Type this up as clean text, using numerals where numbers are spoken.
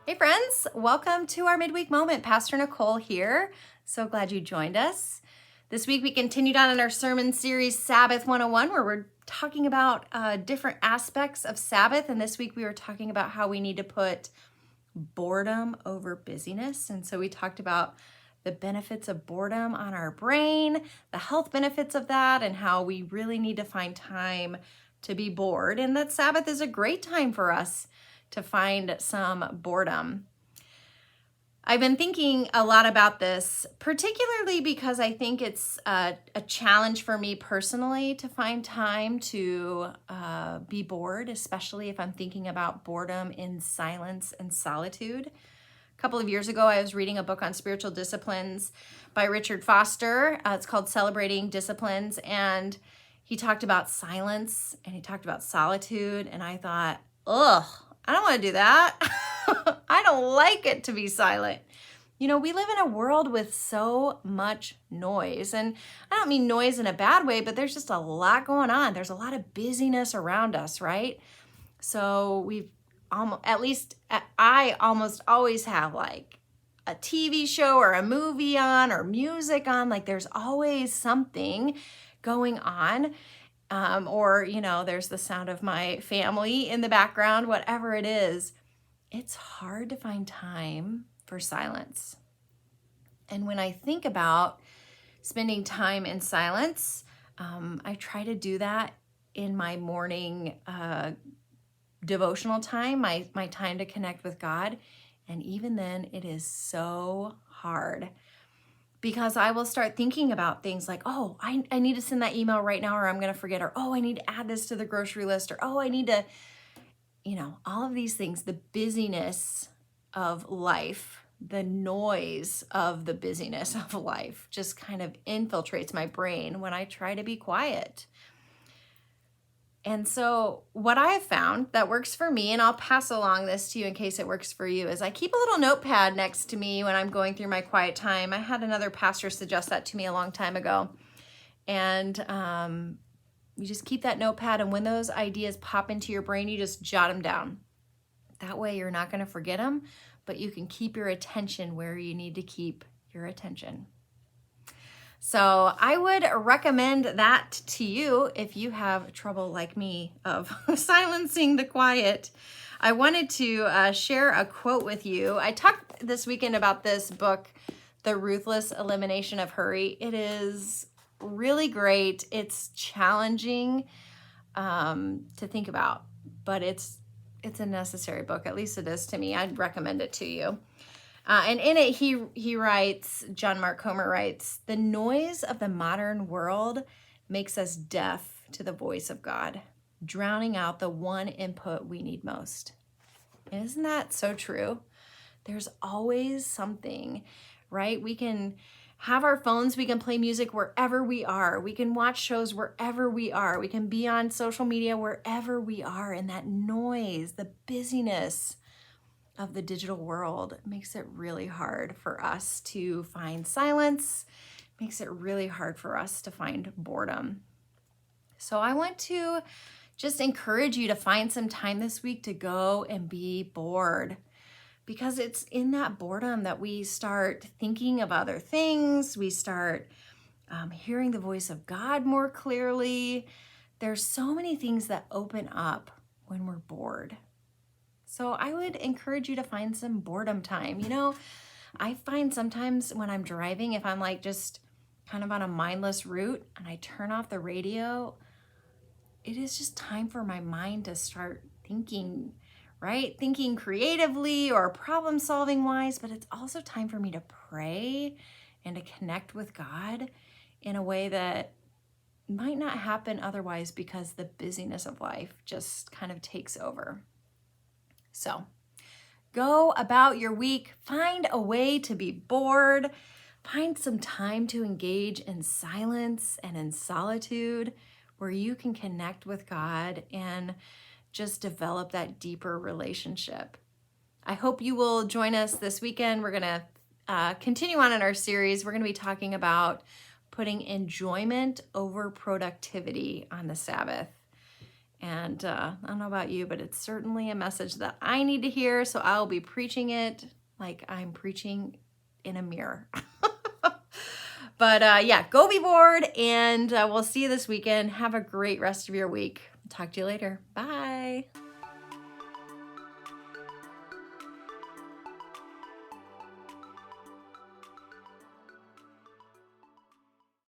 Hey friends, welcome to our Midweek Moment. Pastor Nicole here. So glad you joined us. This week we continued on in our sermon series Sabbath 101 where we're talking about different aspects of Sabbath. And this week we were talking about how we need to put boredom over busyness. And so we talked about the benefits of boredom on our brain, the health benefits of that, and how we really need to find time to be bored. And that Sabbath is a great time for us to find some boredom. I've been thinking a lot about this, particularly because I think it's a challenge for me personally to find time to be bored, especially if I'm thinking about boredom in silence and solitude. A couple of years ago, I was reading a book on spiritual disciplines by Richard Foster. It's called Celebrating Disciplines, and he talked about silence and he talked about solitude, and I thought, ugh, I don't want to do that. I don't like it to be silent. You know, we live in a world with so much noise, and I don't mean noise in a bad way, but there's just a lot going on. There's a lot of busyness around us, right? So we've I almost always have like a TV show or a movie on or music on. Like there's always something going on. Or, there's the sound of my family in the background, whatever it is. It's hard to find time for silence. And when I think about spending time in silence, I try to do that in my morning devotional time, my time to connect with God. And even then, it is so hard because I will start thinking about things like, oh, I need to send that email right now or I'm going to forget, or, oh, I need to add this to the grocery list, or, oh, I need to, all of these things, the busyness of life, the noise of the busyness of life just kind of infiltrates my brain when I try to be quiet. And so what I have found that works for me, and I'll pass along this to you in case it works for you, is I keep a little notepad next to me when I'm going through my quiet time. I had another pastor suggest that to me a long time ago. And you just keep that notepad, and when those ideas pop into your brain, you just jot them down. That way you're not going to forget them, but you can keep your attention where you need to keep your attention. So I would recommend that to you if you have trouble like me of silencing the quiet. I wanted to share a quote with you. I talked this weekend about this book, The Ruthless Elimination of Hurry. It is really great. It's challenging to think about, but it's a necessary book. At least it is to me. I'd recommend it to you. And in it, he writes, John Mark Comer writes, the noise of the modern world makes us deaf to the voice of God, drowning out the one input we need most. And isn't that so true? There's always something, right? We can have our phones, we can play music wherever we are. We can watch shows wherever we are. We can be on social media wherever we are. And that noise, the busyness of the digital world makes it really hard for us to find silence, makes it really hard for us to find boredom. So I want to just encourage you to find some time this week to go and be bored, because it's in that boredom that we start thinking of other things. We start hearing the voice of God more clearly. There's so many things that open up when we're bored. So I would encourage you to find some boredom time. I find sometimes when I'm driving, if I'm like just kind of on a mindless route and I turn off the radio, it is just time for my mind to start thinking, right? Thinking creatively or problem solving wise, but it's also time for me to pray and to connect with God in a way that might not happen otherwise because the busyness of life just kind of takes over. So go about your week, find a way to be bored, find some time to engage in silence and in solitude where you can connect with God and just develop that deeper relationship. I hope you will join us this weekend. We're going to continue on in our series. We're going to be talking about putting enjoyment over productivity on the Sabbath. And I don't know about you, but it's certainly a message that I need to hear. So I'll be preaching it like I'm preaching in a mirror. But yeah, go be bored, and we'll see you this weekend. Have a great rest of your week. Talk to you later. Bye.